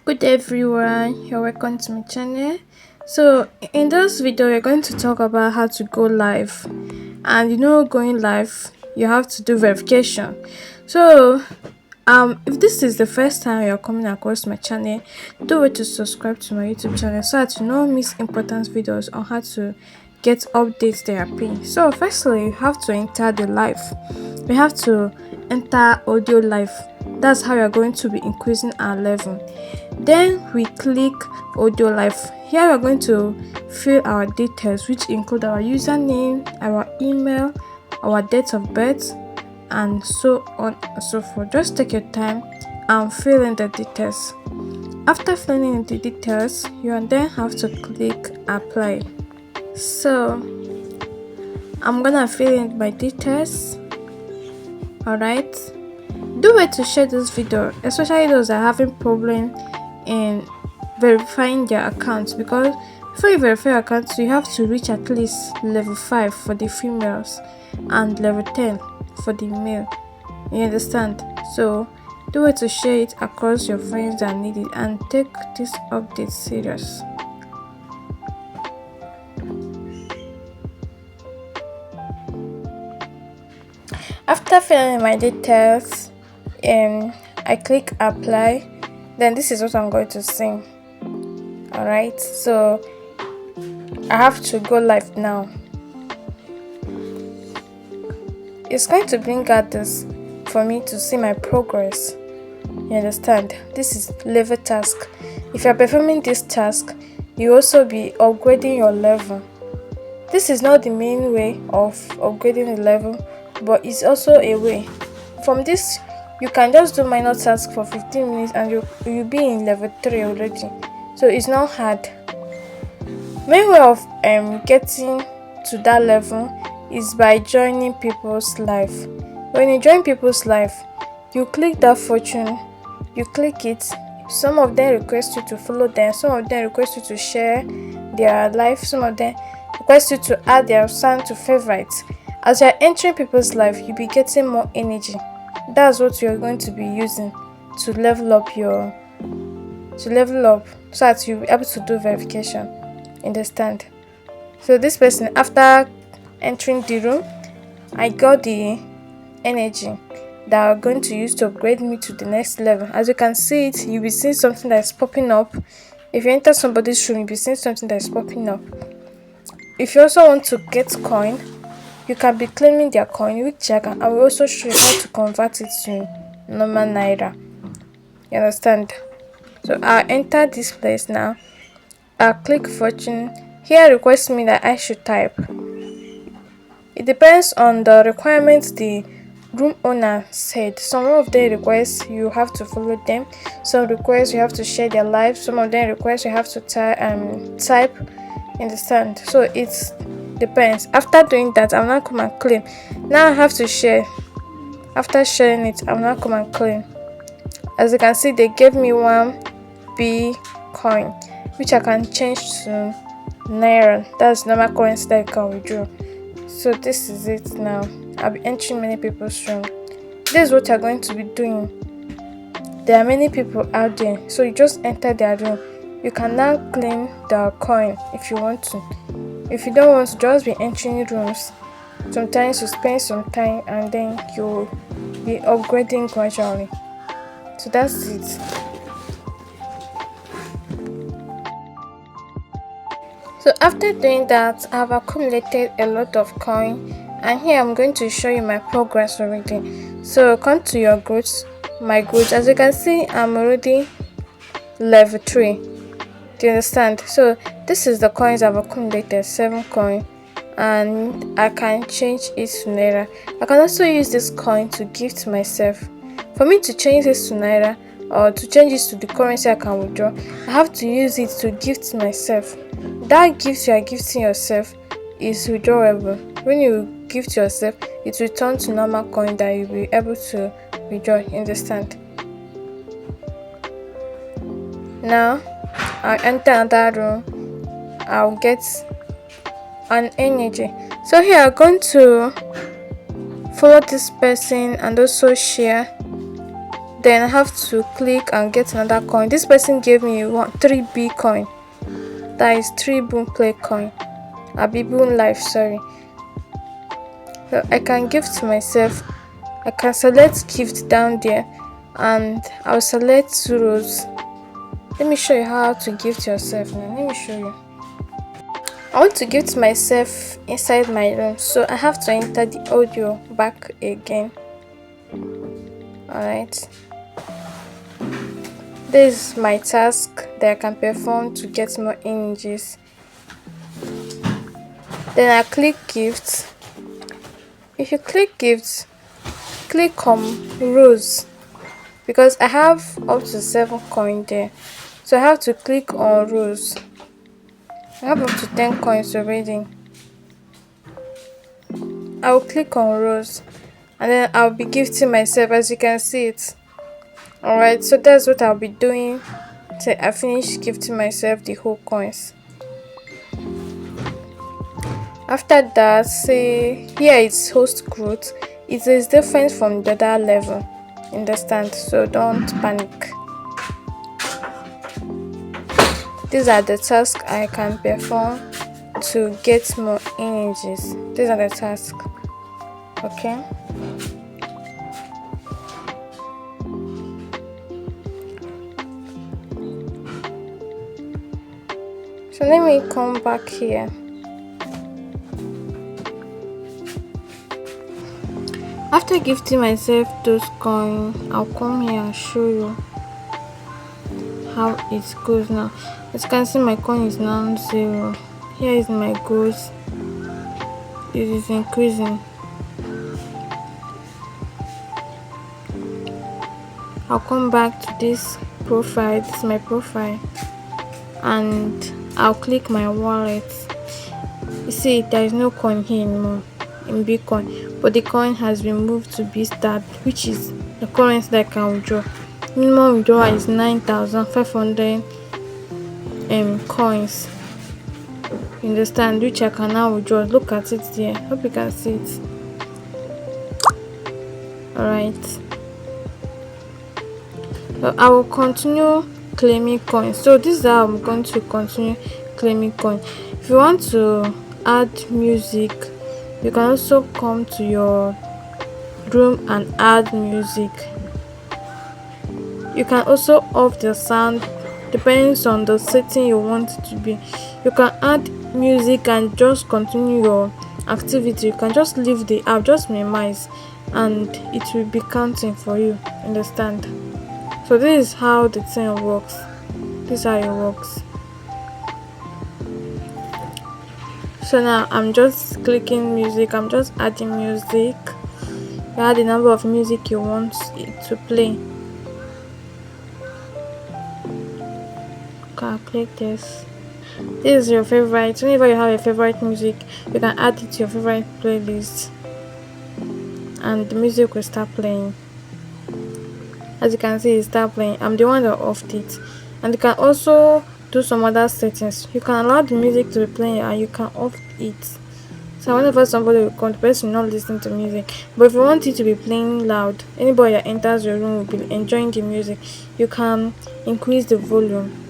Good day everyone, you're welcome to my channel. So in this video we're going to talk about how to go live, and going live you have to do verification. So if this is the first time you're coming across my channel, do wait to subscribe to my YouTube channel so that you don't miss important videos on how to get updates they are paying. So firstly, you have to enter the live. We have to enter audio live. That's how you're going to be increasing our level. Then we click audio live. Here we're going to fill our details, which include our username, our email, our date of birth, and so on and so forth. Just take your time and fill in the details. After filling in the details, you then have to click apply. So I'm gonna fill in my details. Alright, do wait to share this video, especially those that are having problem in verifying their accounts, because before you verify your accounts you have to reach at least level 5 for the females and level 10 for the male. You understand? So do it to share it across your friends that need it, and take this update serious. After filling in my details, I click apply. Then this is what I'm going to sing. Alright, so I have to go live now. It's going to bring out this for me to see my progress. You understand? This is level task. If you're performing this task, you also be upgrading your level. This is not the main way of upgrading the level, but it's also a way. From this, you can just do minor task for 15 minutes and you'll be in level 3 already. So it's not hard. Main way of getting to that level is by joining people's live. When you join people's live, you click that fortune, you click it. Some of them request you to follow them, some of them request you to share their live, some of them request you to add their sound to favorites. As you're entering people's life, you'll be getting more energy. That's what you're going to be using to level up so that you'll be able to do verification. Understand? So this person, after entering the room, I got the energy that I'm going to use to upgrade me to the next level. As you can see it, you'll be seeing something that's popping up. If you enter somebody's room, you'll be seeing something that's popping up. If you also want to get coin, you can be claiming their coin, which I will also show you how to convert it to normal naira. You understand? So I'll enter this place now. I'll click fortune. Here requests me that I should type. It depends on the requirements the room owner said. Some of them request you have to follow them. Some request you have to share their lives. Some of them request you have to type. Understand? So it's depends. After doing that, I'll now come and claim. Now I have to share. After sharing it, I'll now come and claim. As you can see, they gave me 1 B coin, which I can change to naira. That's normal currency that you can withdraw. So this is it now. I'll be entering many people's room. This is what you're going to be doing. There are many people out there, so you just enter their room. You can now claim the coin if you want to. If you don't want to, just be entering rooms. Sometimes you spend some time and then you'll be upgrading gradually. So that's it. So after doing that, I've accumulated a lot of coin, and here I'm going to show you my progress already. So come to your growth, my growth. As you can see, I'm already level 3. Do you understand? So this is the coins I've accumulated, 7 coin, and I can change it to naira. I can also use this coin to gift myself. For me to change this to naira or to change it to the currency I can withdraw, I have to use it to gift myself. That gift you are gifting yourself is withdrawable. When you gift yourself, it returns to normal coin that you'll be able to withdraw. Understand? Now I'll enter another room. I'll get an energy. So here I'm going to follow this person and also share. Then I have to click and get another coin. This person gave me 3B coin, that is 3 Boomplay coin, Boomlive, sorry. So I can give to myself. I can select gift down there and I'll select 2 rows. Let me show you how to gift yourself now. Let me show you. I want to gift myself inside my room, so I have to enter the audio back again. Alright, this is my task that I can perform to get more images. Then I click gifts. If you click gifts, click on rows, because I have up to 7 coins there, so I have to click on rows. I have up to 10 coins already. I will click on rows and then I'll be gifting myself, as you can see it. Alright, so that's what I'll be doing till I finish gifting myself the whole coins. After that, say here it's host growth. It is different from the other level, understand? So don't panic. These are the tasks I can perform to get more images. These are the tasks. Okay. So let me come back here. After gifting myself those coins, I'll come here and show you how it goes now. As you can see, my coin is now 0. Here is my goals. It is increasing. I'll come back to this profile. This is my profile, and I'll click my wallet. You see, there is no coin here anymore in Bitcoin, but the coin has been moved to B-Star, which is the currency that I can withdraw. Minimum withdrawal is 9,500 coins. You understand? Which I can now withdraw. Look at it there. Hope you can see it. Alright. So I will continue claiming coins. So this is how I'm going to continue claiming coins. If you want to add music, you can also come to your room and add music. You can also off the sound, depends on the setting you want it to be. You can add music and just continue your activity. You can just leave the app, just minimize, and it will be counting for you. Understand? So this is how the thing works. This is how it works. So now I'm just clicking music. I'm just adding music. You add the number of music you want it to play. Okay, click this. This is your favorite. Whenever you have a favorite music, you can add it to your favorite playlist, and the music will start playing. As you can see, it start playing. I'm the one that offed it. And you can also do some other settings. You can allow the music to be playing and you can off it. So whenever somebody will come, the person will not listen to music. But if you want it to be playing loud, anybody that enters your room will be enjoying the music. You can increase the volume.